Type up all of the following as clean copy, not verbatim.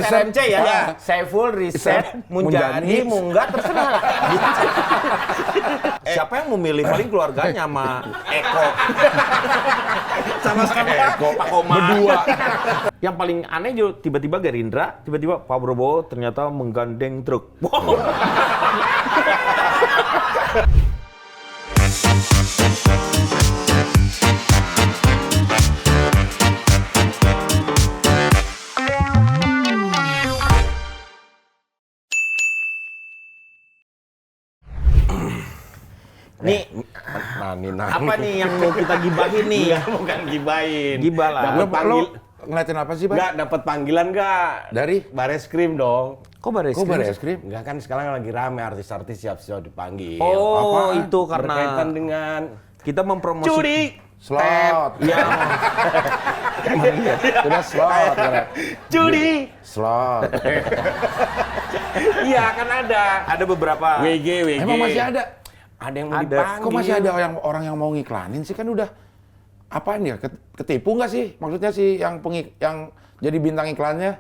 SRMC ya. Saiful, Riset, Munjani, Munggah, terserah. Siapa yang memilih paling keluarganya sama Eko? Sama-sama Eko, Pak Koma. Berdua. Yang paling aneh juga tiba-tiba Gerindra, tiba-tiba Pak Prabowo ternyata menggandeng truk. Wow. Nih, apa nih yang mau kita gibahin nih? Bukan gibahin. Gibah lah. Dapat panggil. Ngeliatin apa sih, Bang? Enggak, dapat panggilan enggak? Dari? Bareskrim dong. Kok Bareskrim? Enggak, kan sekarang lagi rame artis-artis siap-siap dipanggil. Oh, Apaan? itu karena berkaitan dengan kita mempromosi judi. Slot. Ya. Udah slot. Judi. Slot. Iya, kan ada beberapa. WG. Emang masih ada? Ada yang mau Ada. dipanggil. Kok masih ada orang yang mau ngiklanin sih? Kan udah apaan ya? Ketipu nggak sih? Maksudnya sih yang jadi bintang iklannya?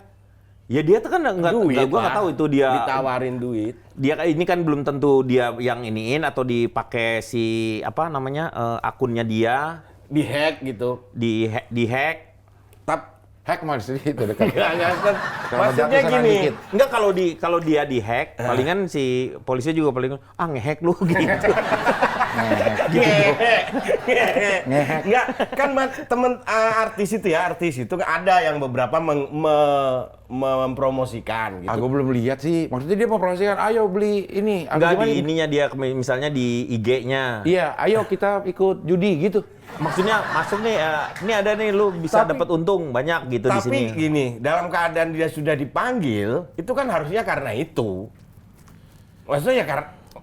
Ya dia tuh kan Duit, gua nggak tahu itu dia ditawarin duit. Dia ini kan belum tentu dia yang iniin atau dipakai si apa namanya akunnya dia Dihack gitu. di hack. Hack mas itu dekat. Enggak. Maksudnya jatuh sana gini. dikit. Enggak kalau dia di hack, palingan si polisi juga paling ngehack lu gitu. Ngehack. Enggak, kan temen artis itu ada yang beberapa mempromosikan gitu. Aku belum lihat sih. Maksudnya dia mempromosikan, ayo beli ini. Enggak di ininya dia misalnya di IG-nya. Iya, ayo kita ikut judi gitu. Maksudnya masuk nih, ini ada nih lu bisa dapat untung banyak gitu di sini. Tapi gini, dalam keadaan dia sudah dipanggil, itu kan harusnya karena itu. Maksudnya ya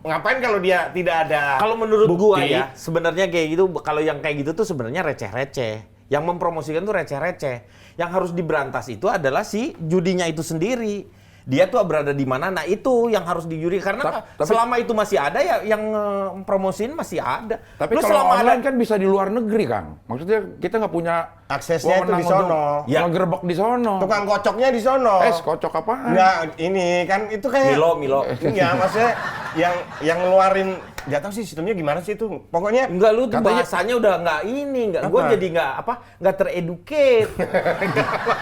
ngapain kalau dia tidak ada Kalau menurut bukti? gua ya, sebenarnya kayak gitu, kalau yang kayak gitu tuh sebenarnya receh-receh. Yang mempromosikan tuh receh-receh. Yang harus diberantas itu adalah si judinya itu sendiri. Dia tuh berada di mana, nah itu yang harus dijuri. Karena selama itu masih ada ya yang promosiin masih ada. Tapi kalau selama online kan bisa di luar negeri, Kang. Maksudnya kita nggak punya aksesnya itu di sono. Ya. Ngegerebek di sono. Tukang kocoknya di sono. Kocok apaan? Enggak, ini kan itu kayak Milo. Iya, maksudnya yang ngeluarin nggak tahu sih sistemnya gimana sih itu. Pokoknya enggak, lu tuh katanya, bahasanya udah nggak gua jadi nggak tereducate.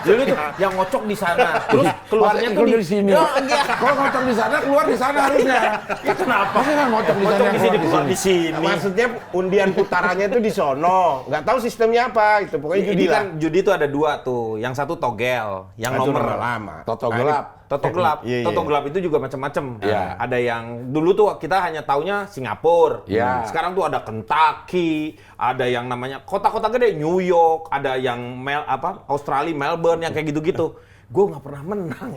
Jadi tuh yang ngocok di sana, terus keluarnya tuh di sini. Kalau ngocok di sana, keluar di sana harusnya. Kenapa? Masa nggak ngocok di sana, Ngocok di sini, keluar di sini. maksudnya undian putarannya itu di sono. Nggak tahu sistemnya apa gitu. Pokoknya judi lah. Kan judi tuh ada dua tuh. Yang satu togel, yang Itu nomor lama. Toto gelap. Toto gelap. Iya. Toto gelap itu juga macam-macam. Iya. Ada yang dulu tuh kita hanya taunya Singapura. Iya. Sekarang tuh ada Kentucky, ada yang namanya kota-kota gede, New York, ada yang Australia, Melbourne yang kayak gitu-gitu. Gue nggak pernah menang.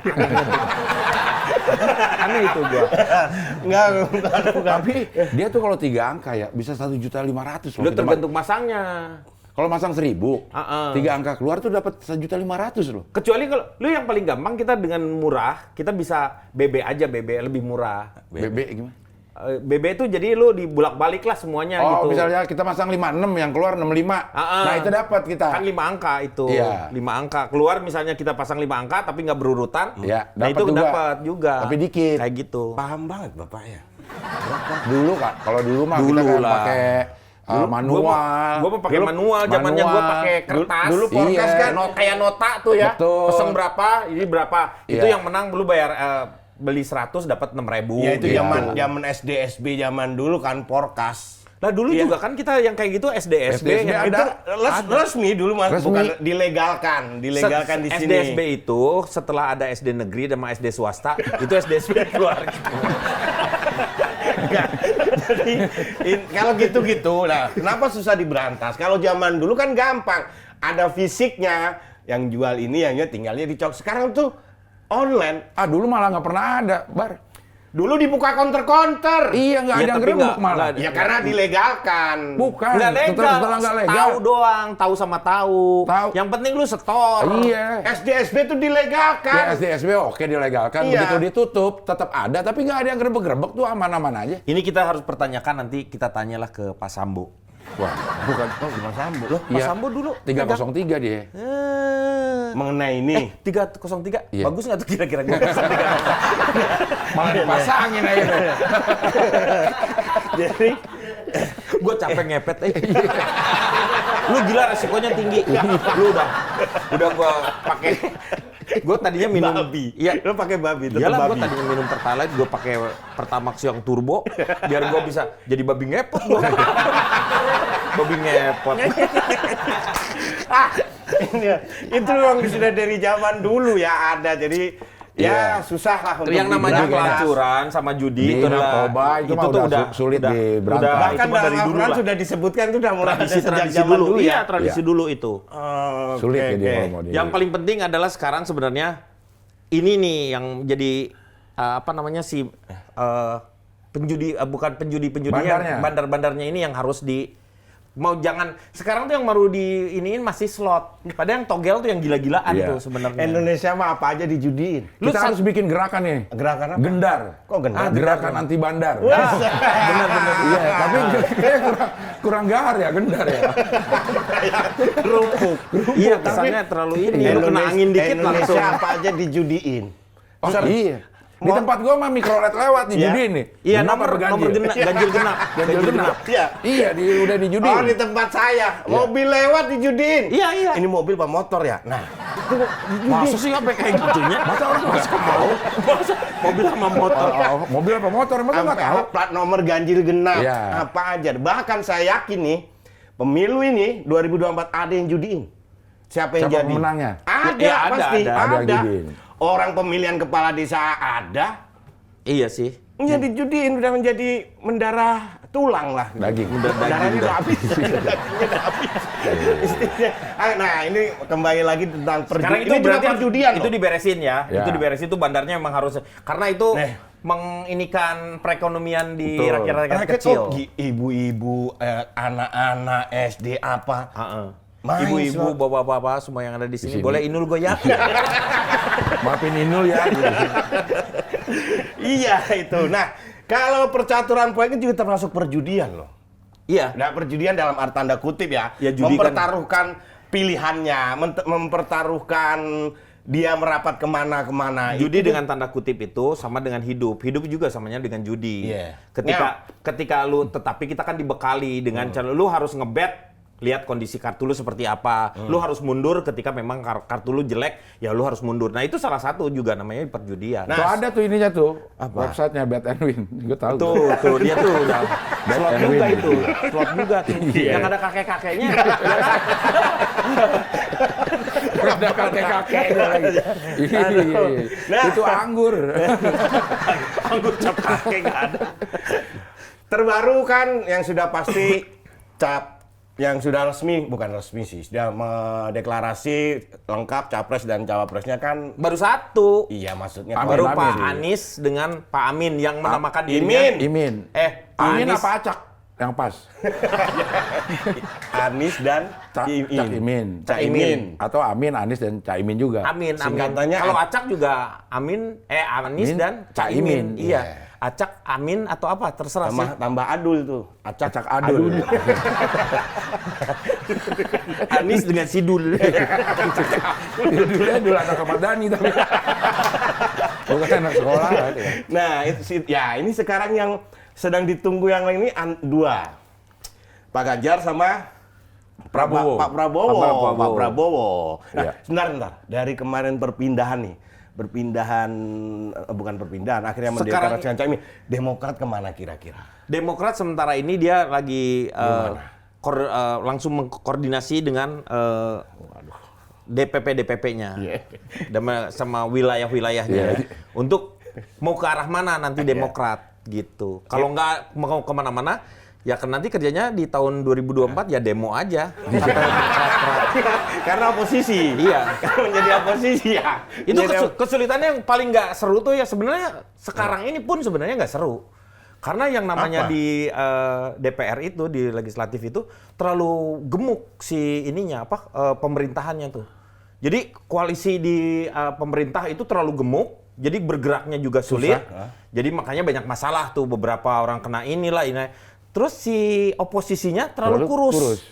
Aneh itu gue. Enggak. Tapi dia tuh kalau 3 angka ya bisa 1.500.000 Udah tergantung masangnya. Kalau masang 1.000, 3 angka keluar tuh dapat 1.500.000 loh. Kecuali kalau lu yang paling gampang kita dengan murah, kita bisa BB aja, BB lebih murah. BB gimana? BB itu jadi lu dibulak-balik lah semuanya gitu. Oh, misalnya kita masang 56 yang keluar 65. Nah, itu dapat kita. Kan 5 angka itu. Iya. 5 angka. Keluar misalnya kita pasang 5 angka tapi nggak berurutan. Iya, Nah, itu dapat juga. Tapi dikit. Kayak gitu. Paham banget Bapak ya. Dulu Kak, kalau dulu mah kita Dulu kan lah. pakai manual. Gua mah pakai manual, zamannya gua pakai kertas. Dulu podcast Iya. kan Kayak nota tuh ya. Betul. Pesen berapa, ini berapa. Itu Iya. yang menang lu bayar beli 100 dapat 6.000. Ya itu gitu. zaman SD SB zaman dulu kan porkas. Nah dulu Iya. juga kan kita yang kayak gitu SD SB SD yang Itu resmi dulu Mas, Resmi. bukan dilegalkan di sini. SD SB itu setelah ada SD negeri sama SD swasta itu SD SB keluar. Jadi kalau gitu-gitu, nah kenapa susah diberantas? Kalau zaman dulu kan gampang, ada fisiknya, yang jual ini, yang tinggalnya di cok. Sekarang tuh online. Dulu malah nggak pernah ada, Bar. Dulu dibuka counter-counter. Iya, nggak ada yang tapi gerebek nggak- malah. nggak Ya karena dilegalkan. Bukan. Nggak legal, Setelah nggak legal. tahu doang, tahu sama tahu. Tahu. Yang penting lu setor. Iya. SD SB tuh dilegalkan. Ya, SD-SB oke dilegalkan. Iya. Begitu ditutup, tetap ada. Tapi nggak ada yang gerebek-gerebek tuh aman-aman aja. Ini kita harus pertanyakan nanti kita tanyalah ke Pak Sambo. Wah, bukan. Oh, Mas Sambo. Loh, Mas Iya. Sambo dulu 303 dia. mengenai ini. 303. Iya. Bagus nggak tuh kira-kira gua pesan 303. Malah dipasangin aja. Jadi Gue capek ngepet Lu gila resikonya tinggi. Lu udah gua pakai. Gue tadinya minum babi. Iya. Lo pakai babi, tetap Iyalah, gue babi. tadinya minum Pertalite, gue pakai Pertamax yang turbo, biar gue bisa jadi babi ngepot. Babi ngepot. Itu memang sudah dari zaman dulu ya ada. Jadi ya susah lah untuk Yang namanya diberantas. pelacuran sama judi Di itu narkoba itu mah udah sulit diberantas. Udah, Bahkan itu mah dalam dari dulu Al-Quran lah. sudah disebutkan itu udah mulai ada sejak Tradisi zaman dulu Iya, ya. tradisi Iya. dulu itu. Oh, Sulit oke, jadi oke. kalau mau di- Yang paling penting adalah sekarang sebenarnya ini nih yang jadi apa namanya si penjudi bukan penjudinya Bandarnya. bandar-bandarnya ini yang harus mau jangan sekarang tuh yang baru di iniin masih slot. Padahal yang togel tuh yang gila-gilaan Iya. tuh sebenarnya. Indonesia mah apa aja dijudiin. Kita harus bikin gerakan nih. Gerakan apa? Gendar. Kok gendar? Gerakan anti bandar. Benar-benar. Iya, tapi kayaknya kurang gahar ya, gendar ya. Kerupuk. Iya, kesannya terlalu ini. Lu kena angin dikit Indonesia langsung. apa aja dijudiin. Oh iya. Di tempat gua mah mikrolet lewat di Iya. judi nih. Iya, Genap nomor apa ganjil? ganjil genap. Ganjil genap. Iya. Iya, udah di judi. Oh, di tempat saya. Mobil lewat dijudiin. Iya, iya. Ini mobil apa motor ya? Nah, Masa sih sampai kayak gitunya? Masa orang nggak mau? Masa mobil sama motor? Oh, mobil apa motor? Masa nggak sampai tahu? plat nomor ganjil genap. Iya. Apa aja. Bahkan saya yakin nih, pemilu ini 2024 ada yang judiin. Siapa yang Siapa jadi? pemenangnya? Ada, Ya, ada, pasti. ada. Ada yang judiin. Orang pemilihan kepala desa ada. Iya sih. Yang dijudiin udah menjadi mendarah tulang lah. Daging. Darahnya udah habis. Dagingnya udah habis. Istilahnya. Nah, ini kembali lagi tentang Sekarang itu ini juga berarti perjudian itu loh. diberesin ya. Ya. Itu diberesin itu bandarnya memang harus karena itu Nih. menginikan perekonomian di Betul. rakyat-rakyat Rakyat kecil. ibu-ibu, anak-anak SD apa. Heeh. Main Ibu-ibu, slot. bapak-bapak semua yang ada di sini sini. boleh inul goyang. Maafin Inul ya. gitu. Iya itu. Nah, kalau percaturan poin itu juga termasuk perjudian loh. Iya. Nah, perjudian dalam arti tanda kutip ya. Ya, judi kan- mempertaruhkan pilihannya, mempertaruhkan dia merapat kemana-kemana. Judi Itu dengan tanda kutip itu sama dengan hidup. Hidup juga samanya dengan judi. Iya. Ketika lu tetapi kita kan dibekali dengan cara lu harus ngebet lihat kondisi kartu lu seperti apa. Lu harus mundur ketika memang kartu lu jelek, ya lu harus mundur. Nah, itu salah satu juga namanya perjudian. Nah, Tuh ada tuh ininya tuh. Apa? Websitenya Bet and Win. Gue tahu. Tuh dia tuh udah slot and juga win. itu. Slot juga tuh. Yang ada kakek-kakeknya. ya kan? Ada kakek-kakek lagi. Iya. Nah. Itu anggur. Anggur cap kakek nggak ada. terbaru kan yang sudah pasti yang sudah resmi, bukan resmi sih, sudah mendeklarasi lengkap capres dan cawapresnya kan. Baru satu. Iya, maksudnya Amin, Baru Amin Pak sih. Anies dengan Pak Amin yang menamakan Imin. dirinya. Imin. Amin Anies. apa Acak? Yang pas. Anies dan Cak Imin. Caimin. Atau Amin, Anies dan Caimin juga. Amin. Singkatannya Kalau Acak juga Amin, Anies Amin, dan Caimin. Iya. Iya. Acak, Amin atau apa terserah sih. tambah Adul tuh. Acak Adul. Anies dengan Sidul. Dulunya dulu anak Ahmad Dhani tapi. Bukan anak sekolah. Gitu ya. Nah, ini sekarang yang sedang ditunggu yang lain ini dua. Pak Ganjar sama Prabowo. Pak Prabowo. Pak Prabowo. Pak Prabowo. Nah, Iya. sebentar. Dari kemarin bukan perpindahan, akhirnya Sekarang- mendeklarasikan Caimin. Demokrat kemana kira-kira? Demokrat sementara ini dia lagi langsung mengkoordinasi dengan DPP-nya sama wilayah-wilayahnya Iya. untuk mau ke arah mana nanti Demokrat gitu. Kalau nggak mau kemana-mana, ya kan nanti kerjanya di tahun 2024 ya demo aja. Karena oposisi. Iya. Karena menjadi oposisi ya. Itu Jadi- kesulitannya yang paling nggak seru tuh ya sebenarnya sekarang ini pun sebenarnya nggak seru. Karena yang namanya Apa? di DPR itu, di legislatif itu terlalu gemuk si ininya pemerintahannya tuh. Jadi koalisi di pemerintah itu terlalu gemuk, jadi bergeraknya juga sulit. Susah, Jadi makanya banyak masalah tuh, beberapa orang kena inilah ini. Terus si oposisinya terlalu kurus.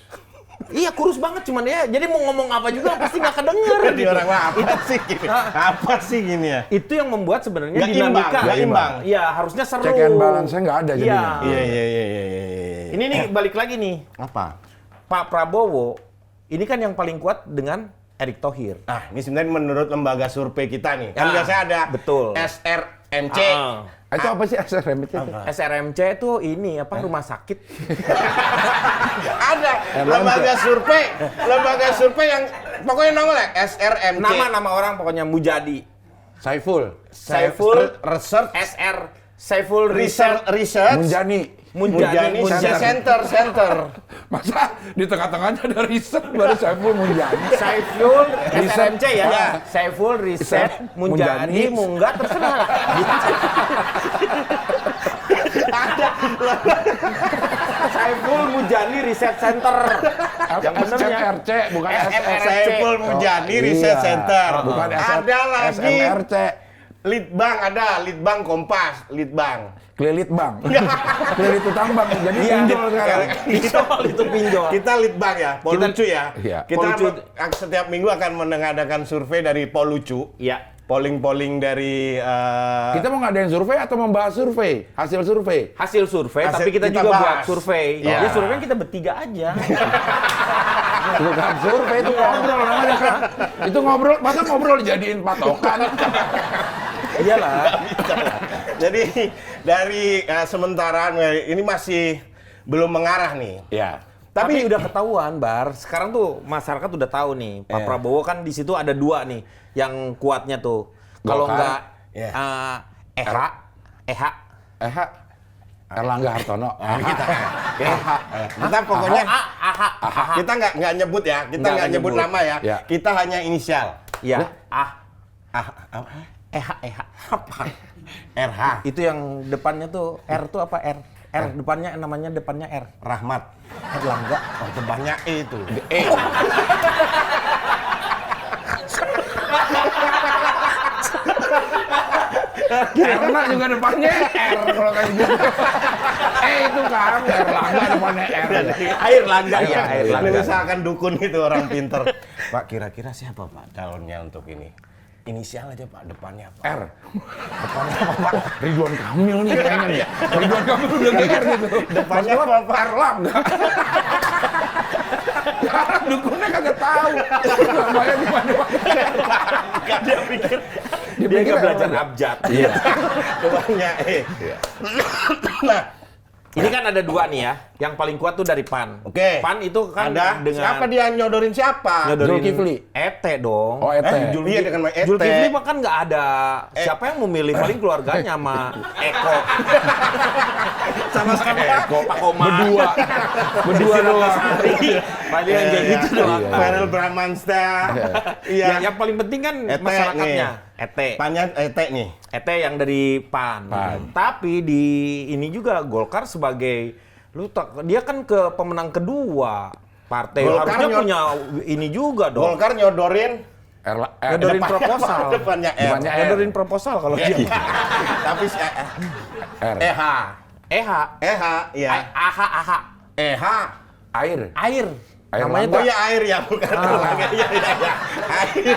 Iya kurus banget cuman ya. Jadi mau ngomong apa juga pasti nggak kedenger. Jadi orang apa sih gini? Apa sih gini ya? Itu yang membuat sebenarnya Nggak dinamika. imbang. Iya harusnya seru. Check and balance-nya nggak ada jadinya. Iya. Iya. Ini nih balik lagi nih. Apa? Pak Prabowo ini kan yang paling kuat dengan Erick Thohir. Nah, ini sebenarnya menurut lembaga survei kita nih. Kan Ah, biasanya ada betul. SRMC. Itu apa sih SRMC itu? SRMC itu ini apa rumah sakit. Ada lembaga survei yang pokoknya nongol ya SRMC. Nama orang pokoknya Mujadi. Saiful. Saiful Research Saiful Research Munjani. Center. Masa di tengah-tengahnya ada riset baru Saiful Munjani. Saiful Riset. SRMC ya. Ya. Saiful Riset Munjadi Munggah terserah. Ada Saiful Mujani Research Center. Yang benernya SMRC bukan SRC. Saiful Mujani Research Iya. Center. Bukan Ada lagi SMRC. Litbang ada, Litbang Kompas, Litbang. Kelilit bang. Kelilit utang bang. Jadi pinjol sekarang. Pinjol itu pinjol. Kita Litbang ya, Polucu ya. Iya. Kita Polucu. setiap minggu akan mengadakan survei dari Polucu. Iya. Polling dari Kita mau ngadain survei atau membahas survei? Hasil survei. Hasil survei, Hasil- tapi kita kita juga bahas. buat survei. Iya. Ya survei kita bertiga aja. Bukan survei, itu ngobrol namanya kan. Itu ngobrol, masa ngobrol dijadiin patokan? Iyalah. Jadi dari sementara ini masih belum mengarah nih. Ya. Tapi udah ketahuan, Bar. Sekarang tuh masyarakat udah tahu nih. Pak Iya. Prabowo kan di situ ada dua nih yang kuatnya tuh. Kalau Golkar. nggak Iya. EH. Erlangga Hartono. Kita pokoknya AH. kita nggak nyebut ya, kita Nggak nggak nyebut nyebut. nama ya. Ya. Kita hanya inisial. Iya. Apa? EH. Apa? RH. Itu yang depannya tuh R tuh apa R? R depannya namanya depannya R. Rahmat. Erlangga. Oh, depannya E itu. Erna juga depannya R kalau kayak gitu. Itu kan Erlangga depannya R. Air langga ya. Air langga. Ini misalkan dukun itu orang pinter. Pak, kira-kira siapa Pak calonnya untuk ini? Inisial aja Pak, depannya apa? R. Depannya apa Pak? Ridwan Kamil nih kayaknya nih. Ridwan Kamil udah R gitu. Depannya apa Pak? Erlangga. Dukunnya kagak tahu. Namanya di mana? Dia pikir dia nggak belajar abjad. Iya. Depannya E. Nah, Ini kan ada dua nih ya. Yang paling kuat tuh dari PAN. Oke. PAN itu kan ada dengan siapa dia nyodorin siapa? Zulkifli. Ete dong. Oh, Ete. Iya dengan Ete. Zulkifli mah kan nggak ada. Siapa yang memilih paling keluarganya sama Eko. Sama siapa? Eko, Pak Komar. Berdua doang. Paling yang kayak gitu doang. Iya. Farel Bramantsta. Iya. Yang paling penting kan Ete masyarakatnya. Ete. Panjang Ete nih. Ete yang dari PAN. Tapi di ini juga Golkar sebagai dia kan ke pemenang kedua partai. Golkar Harusnya punya ini juga dong. Golkar nyodorin Nyodorin proposal. Depannya R. Depannya R. Nyodorin proposal kalau dia. Tapi R. EH. EH. EH, iya. AH. EH. Air. Air. Air Namanya Langga. Oh ya air ya, bukan Langga. Iya.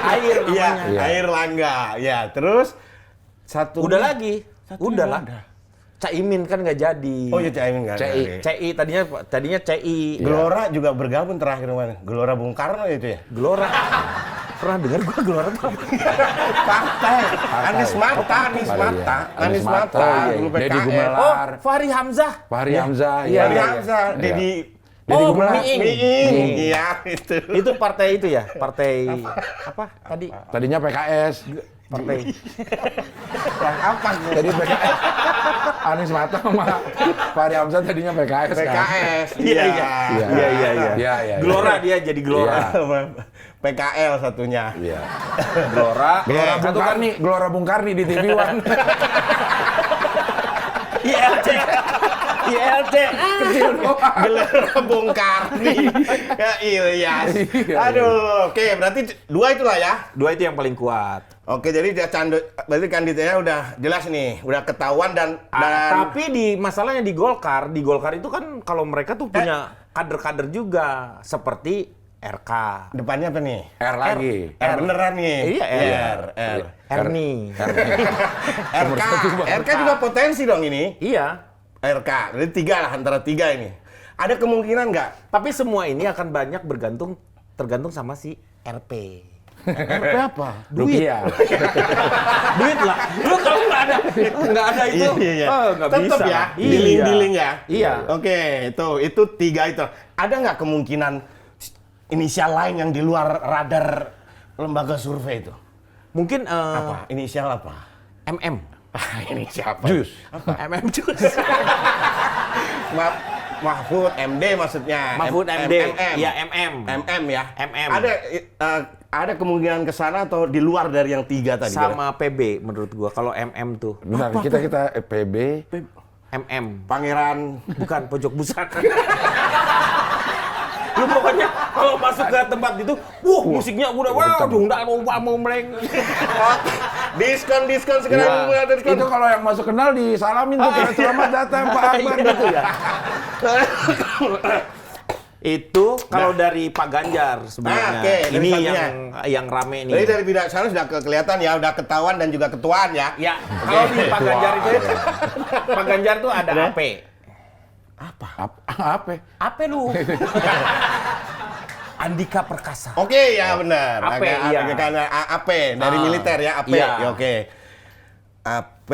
Air Iya, namanya. air Langga. Ya, terus satu Udah lagi. Satu Udah yang lah. ada. Caimin kan nggak jadi. Oh iya Caimin enggak. CI. CI tadinya CI. Gelora juga bergabung terakhir mana? Gelora Bung Karno itu ya? Gelora. Pernah dengar gua Gelora tuh apa? Partai. Anies Mata, Anies Oh, Mata. iya. Anies Mata. Oh, iya. Dulu Deddy PKS. Gumelar. Oh, Fahri Hamzah. Fahri Hamzah. Iya, Fahri Hamzah. Iya. Deddy Deddy Oh, Gumelar. Miing. Miing. Iya, itu. Itu partai itu ya? Partai apa tadi? Tadinya PKS. Partai. Yang apa? Tadi PKS. Anies Mata sama Fahri Hamzah tadinya PKS. kan? PKS. Iya. Iya. Gelora dia jadi Gelora. PKL satunya. Iya. Gelora. Gelora Bung Satu kan Karni, Gelora Bung Karni di TV One. ILC. ILC. Kecil doang. Gelora Bung Karni. Ya Ilyas. Iya. Aduh, oke berarti dua itulah ya. Dua itu yang paling kuat. Oke, jadi dia berarti kandidatnya udah jelas nih, udah ketahuan dan Tapi masalahnya di Golkar itu kan kalau mereka tuh punya kader-kader juga seperti RK. depannya apa nih? R lagi. R beneran nih. Iya, R. R. Erni. RK juga potensi dong ini. Iya. RK, jadi 3 lah antara 3 ini. Ada kemungkinan nggak? Tapi semua ini akan banyak tergantung sama si RP. RP apa? Rupiah. Duit lah. Lu kalau nggak ada itu, nggak Tetep bisa. ya, Iya. dealing ya. Iya. Oke, itu 3 itu. Ada nggak kemungkinan inisial lain yang di luar radar lembaga survei itu? Mungkin Apa? Inisial apa? MM. Ini siapa? Jus. MM Jus. Mahfud MD maksudnya. Mahfud MD. MM. Iya, MM. MM ya. MM. Ada kemungkinan ke sana atau di luar dari yang 3 tadi? Sama PB menurut gua. Kalau MM tuh. Bentar, kita PB. MM. Pangeran. Bukan pojok busana. Lu pokoknya kalau masuk ke tempat itu, musiknya udah mau meleng. Diskon sekarang mulai ada diskon. Itu kalau yang masuk kenal disalamin tuh kayak selamat datang Pak Akbar gitu ya. Itu kalau dari Pak Ganjar sebenarnya. Oke, dari Ini satunya. yang rame nih. Jadi dari bidang sana sudah kelihatan ya, udah ketahuan dan juga ketuaan ya. Ya, kalau di Pak Ganjar itu, Pak Ganjar tuh ada AP. Apa? AP lu. Andika Perkasa. Oke, ya benar. AP, iya. Karena AP dari militer ya, AP. Iya. Ya, oke. AP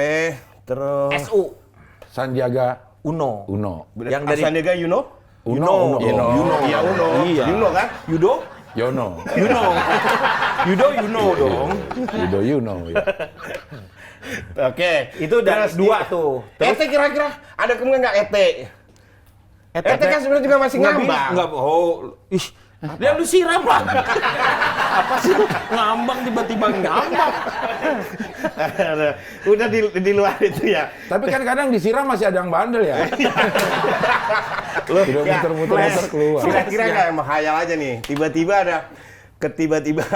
terus SU. Sandiaga Uno. yang dari Sandiaga Uno. Uno. Iya, Uno. Iya. Uno kan? Yudo? Yono. Yudo dong. Yuno. Ya. Oke. Itu dari Terus 2 tuh. ET kira-kira ada kemungkinan nggak ET? ET kan sebenarnya juga masih ngambang. Enggak, dia lu siram lah. Apa sih lu ngambang tiba-tiba ngambang? Udah di luar itu ya. Tapi kan kadang disiram masih ada yang bandel ya. Udah muter-muter keluar. Kira-kira nggak yang menghayal aja nih. Tiba-tiba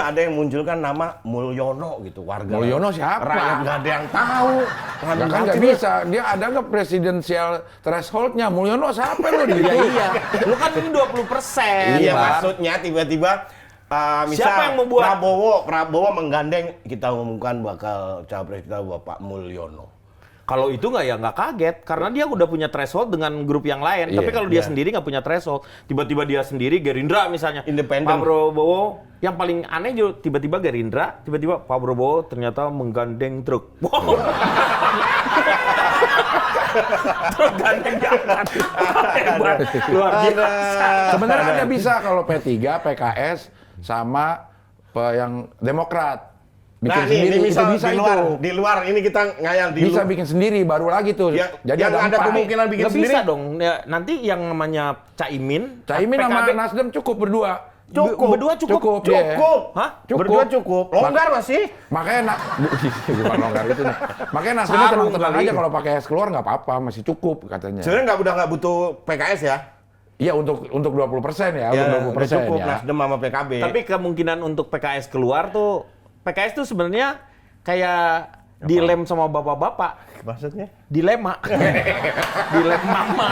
ada yang munculkan nama Mulyono gitu, warga. Mulyono siapa? Rakyat nggak ada yang tahu. Ya kan nggak bisa. Dia ada nggak presidensial threshold-nya? Mulyono siapa lu dia? Iya. Lu kan ini 20%. Iya, Bar. maksudnya tiba-tiba misal Siapa yang membuat? Prabowo menggandeng, kita umumkan bakal capres kita Bapak Mulyono. Kalau itu nggak kaget karena dia udah punya threshold dengan grup yang lain. Tapi kalau dia sendiri nggak punya threshold, tiba-tiba dia sendiri Gerindra misalnya, Independen. Pak Prabowo yang paling aneh juga tiba-tiba Gerindra, tiba-tiba Pak Prabowo ternyata menggandeng truk. Wow. Truk gandeng jalan. Hebat, luar biasa. Sebenarnya ada bisa kalau P3, PKS sama yang Demokrat. Bikin Nah, sendiri, ini misal itu bisa di luar ini kita ngayal di bisa luar. bikin sendiri baru lagi tuh. Jadi Jadi ada empat. kemungkinan bikin Nggak sendiri. bisa dong. Ya, nanti yang namanya Caimin sama PKB, Nasdem cukup berdua. Berdua cukup. Iya. Hah? Berdua cukup. Longgar masih. Makanya bukan longgar itu. Makanya Nasdemnya Sarung tenang-tenang kali. aja kalau pakai es keluar nggak apa-apa, masih cukup katanya. Sebenarnya nggak butuh PKS ya. Iya untuk 20% ya, Ya, untuk udah 20% cukup ya. Nasdem sama PKB. Tapi kemungkinan untuk PKS keluar tuh, PKS tuh sebenarnya kayak dilem sama bapak-bapak. maksudnya Dilema. Dilema mama.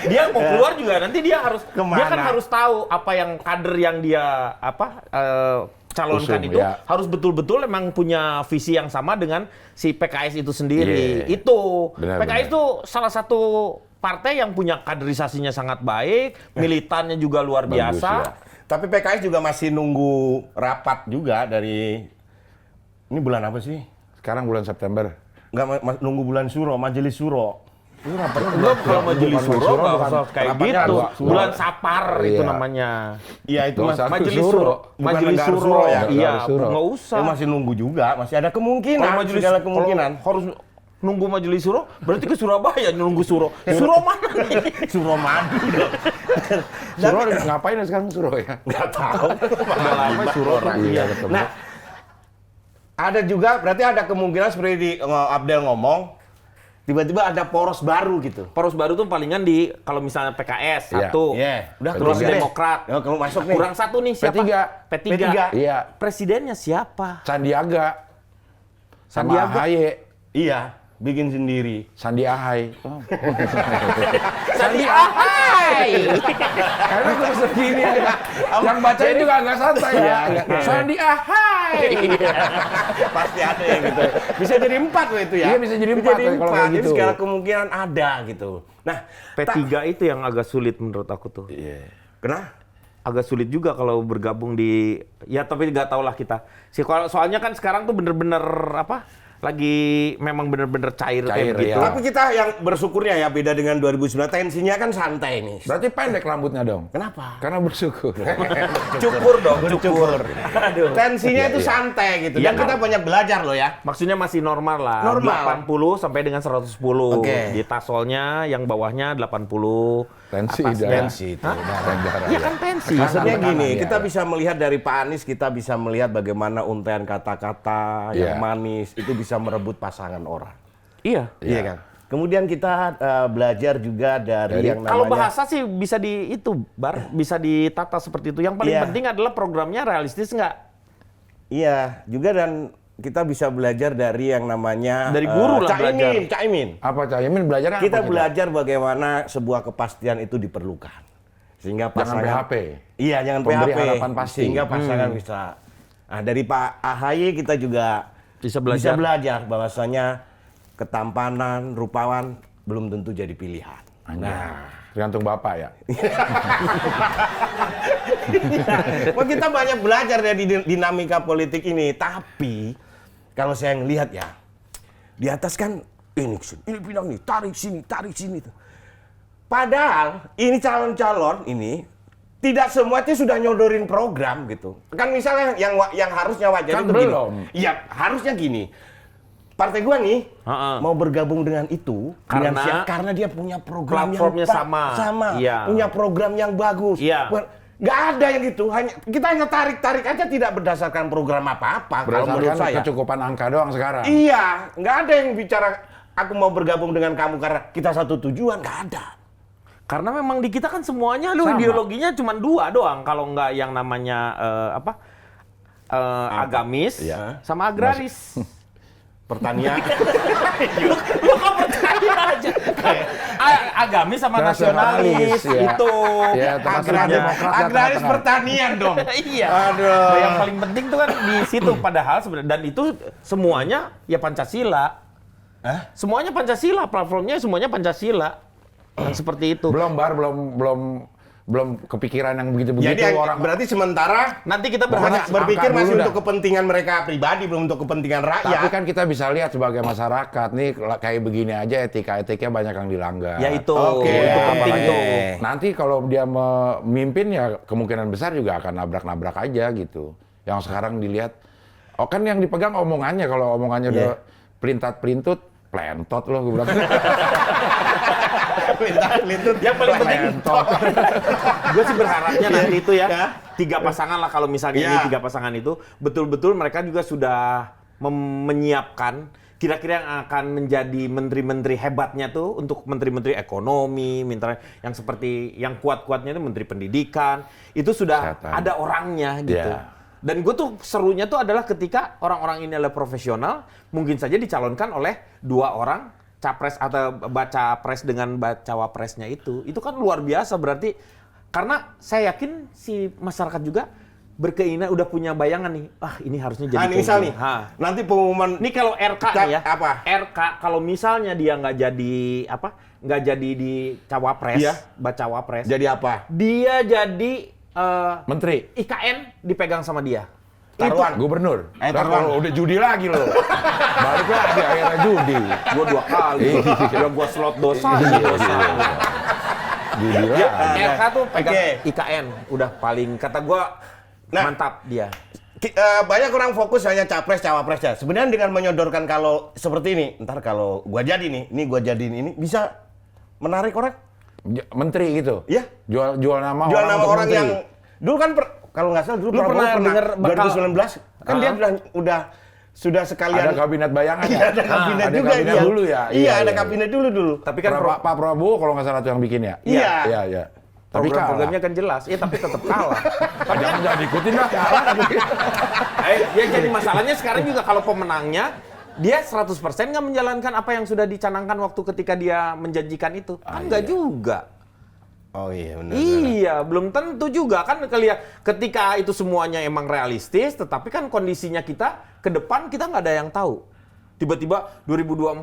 Dia mau keluar juga nanti dia harus Kemana? dia kan harus tahu apa yang kader yang dia calonkan Usung, itu ya. harus betul-betul emang punya visi yang sama dengan si PKS itu sendiri. Iya. Itu Benar, PKS benar. itu salah satu partai yang punya kaderisasinya sangat baik, militannya juga luar Bagus, biasa. ya. tapi PKS juga masih nunggu rapat juga dari ini bulan apa sih? Sekarang bulan September. Nggak nunggu bulan Suro, Majelis Suro. Belum kalau majelis Bukan suro nggak bukan. usah kayak Rapatnya gitu. harus suro. Bulan Sapar itu Iya. namanya. Iya itu Nggak mas. usah. Majelis Suro. suro. Bukan Majelis negara suro. suro ya? Iya, Negara suro. nggak usah. Ya, masih nunggu juga, masih ada kemungkinan. Kalau majelis segala kemungkinan. kalau harus nunggu majelis suro, berarti ke Surabaya nunggu suro. Suro mana nih? Suro madu dong. Suro ngapain ya sekarang Suro ya? Nggak tahu. Udah lama suro tuh. Iya, ketemu. Nah, ada juga berarti ada kemungkinan seperti di Abdel ngomong tiba-tiba ada poros baru gitu. Poros baru tuh palingan di kalau misalnya PKS Iya. satu, Udah terus keluar deh. Demokrat. Ya, kalau masuk nih. Kurang satu nih siapa? P3. P3. Iya. Presidennya siapa? Sandiaga. Sama Sandiaga. AHY. Iya, bikin sendiri. Sandi Ahai. Oh. Sandi Ahai. Karena terus begini ya. Yang baca juga agak santai ya. Sandi Ahai. Pasti ada yang gitu. Bisa jadi 4 loh itu ya. Iya, bisa jadi 4 kalau kayak Jadi gitu. segala kemungkinan ada gitu. Nah, P3 itu yang agak sulit menurut aku tuh. kenapa? Agak sulit juga kalau bergabung di ya tapi nggak tahu lah kita. Soalnya kan sekarang tuh bener-bener apa? Lagi memang bener-bener cair kayak Cair, gitu. ya. Tapi kita yang bersyukurnya ya beda dengan 2009 tensinya kan santai nih. Berarti pendek rambutnya dong. Kenapa? Karena bersyukur. Cukur dong, cukur. Tensinya Iya, itu iya. santai gitu. Iya, Dan kita banyak belajar loh ya. Maksudnya masih normal lah. Normal. 80 sampai dengan 110. Oke. Di tasolnya yang bawahnya 80. Tensi atasnya- darah. Tensi itu. Darah. Iya kan tensi. Maksudnya Tekanan, gini, iya, kita iya. bisa melihat dari Pak Anies, kita bisa melihat bagaimana untaian kata-kata yang Iya. manis itu bisa merebut pasangan orang. Iya. Iya kan? Kemudian kita belajar juga dari yang namanya Kalau bahasa sih bisa bisa ditata seperti itu. Yang paling Iya. penting adalah programnya realistis nggak? Iya, juga dan kita bisa belajar dari yang namanya Dari guru lah belajar. Caimin. Apa Caimin belajarnya apa? Kita belajar bagaimana sebuah kepastian itu diperlukan. Sehingga Jangan pasangan PHP. Iya, jangan Pemberi PHP. harapan pasti. Sehingga pasangan bisa. Nah, dari Pak AHY kita juga Bisa belajar. bahwasanya ketampanan, rupawan belum tentu jadi pilihan. Nah, tergantung Bapak ya. Wah, kita banyak belajar dari dinamika politik ini. Tapi kalau saya ngelihat ya, di atas kan ini pinang nih, tarik sini. Padahal ini calon-calon ini tidak semua itu sudah nyodorin program gitu. Kan misalnya yang harusnya wajar Kan itu gini. belum. Iya, harusnya gini. Partai gua nih Ha-ha. mau bergabung dengan itu Karena- karena dia punya program platformnya yang sama. Iya. punya program yang bagus. Iya. Nggak ada yang gitu. Kita hanya tarik aja tidak berdasarkan program apa-apa. Kalau menurut Berdasarkan saya. kecukupan angka doang sekarang. Iya, nggak ada yang bicara aku mau bergabung dengan kamu karena kita satu tujuan, nggak ada. Karena memang di kita kan semuanya Sama. ideologinya cuma dua doang. Kalau nggak yang namanya agamis Iya. sama agraris. Pertanian. Lu kok percaya aja? Agamis sama nasionalis, Nasionalis, ya. itu. Ya, termasuk Maksudnya. Demokrat dan Agraris tengah-tengah. pertanian dong. Iya. Aduh. Nah, yang paling penting tuh kan di situ padahal sebenarnya dan itu semuanya ya Pancasila. Semuanya Pancasila, platformnya semuanya Pancasila. Yang seperti itu. Belum kepikiran yang begitu-begitu Jadi orang. berarti sementara Nanti kita Pokoknya berharap berpikir angka masih dulu untuk dah. kepentingan mereka pribadi, belum untuk kepentingan rakyat. Tapi kan kita bisa lihat sebagai masyarakat nih kayak begini aja etika-etiknya banyak yang dilanggar. ya itu. Oke. Itu penting Apalagi- tuh. Nanti kalau dia memimpin ya kemungkinan besar juga akan nabrak-nabrak aja gitu. Yang sekarang dilihat, oh kan yang dipegang omongannya, kalau omongannya udah pelintat-pelintut, plentot loh gue bilang. Lintut. Yang paling penting gue sih berharapnya nanti itu ya Ya. 3 pasangan lah kalau misalnya ini Ya. 3 pasangan itu betul-betul mereka juga sudah menyiapkan kira-kira yang akan menjadi menteri-menteri hebatnya tuh untuk menteri-menteri ekonomi, menteri yang seperti yang kuat-kuatnya itu menteri pendidikan itu sudah Kesehatan. ada orangnya gitu. Ya. Dan gue tuh serunya tuh adalah ketika orang-orang ini adalah profesional, mungkin saja dicalonkan oleh 2 orang capres atau baca pres dengan bacawa presnya itu kan luar biasa berarti karena saya yakin si masyarakat juga berkeinginan udah punya bayangan nih ini harusnya jadi kayak misal gini. nih, nanti pengumuman Ini kalau RK nih ya Apa? RK kalau misalnya dia nggak jadi di cawapres Iya. bacawa pres jadi apa? dia jadi Menteri, IKN dipegang sama dia. Taruhan. gubernur. Taruhan. Kalau udah judi lagi loh. Balik lagi akhirnya judi. Gua 2 kali. Ya gua slot dosa. dosa. Judi Ya, lagi. RK tuh pegang Oke. IKN. Udah paling kata gua Nah. mantap dia. Banyak orang fokus hanya capres cawapresnya. Sebenarnya dengan menyodorkan kalau seperti ini, ntar kalau gua jadi nih, ini gua jadiin ini bisa menarik orang. Menteri gitu. Iya. Jual nama Jual orang nama untuk orang menteri. yang kalau nggak salah dulu Lu Prabowo pernah denger bakal- 2019 kan dia udah sudah sekalian Ada kabinet bayangan ya? ada kabinet ada juga kabinet iya. dulu ya? Iya, ada kabinet dulu. Tapi kan Pak Prabowo kalau nggak salah tuh yang bikin ya? Iya. Iya. Tapi program-programnya kan jelas. Ya tapi tetap kalah. Tapi jangan diikutin lah. Kalah. Ya jadi masalahnya sekarang juga kalau pemenangnya dia 100% nggak menjalankan apa yang sudah dicanangkan waktu ketika dia menjanjikan itu. Kan nggak juga. Oh iya benar. Iya, belum tentu juga kan ketika itu semuanya emang realistis, tetapi kan kondisinya kita ke depan kita nggak ada yang tahu. Tiba-tiba 2024,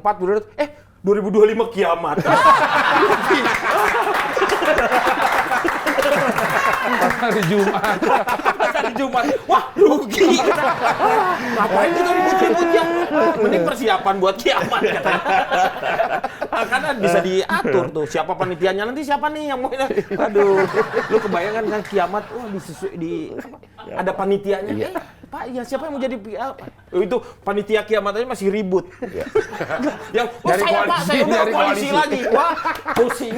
2025 kiamat. Pas hari Jumat. Pas hari Jumat, wah rugi. Ngapain kita ribut-ribut ya? Mending persiapan buat kiamat katanya. Karena bisa diatur tuh siapa panitianya nanti siapa nih yang mau. Aduh, lu kebayangkan kan kiamat, wah ada panitianya. Pak, ya siapa yang mau jadi itu panitia kiamat aja masih ribut. Yang Nyari saya Pak, koalisi, saya udah nyari koalisi koalisi. lagi. Wah, pusing.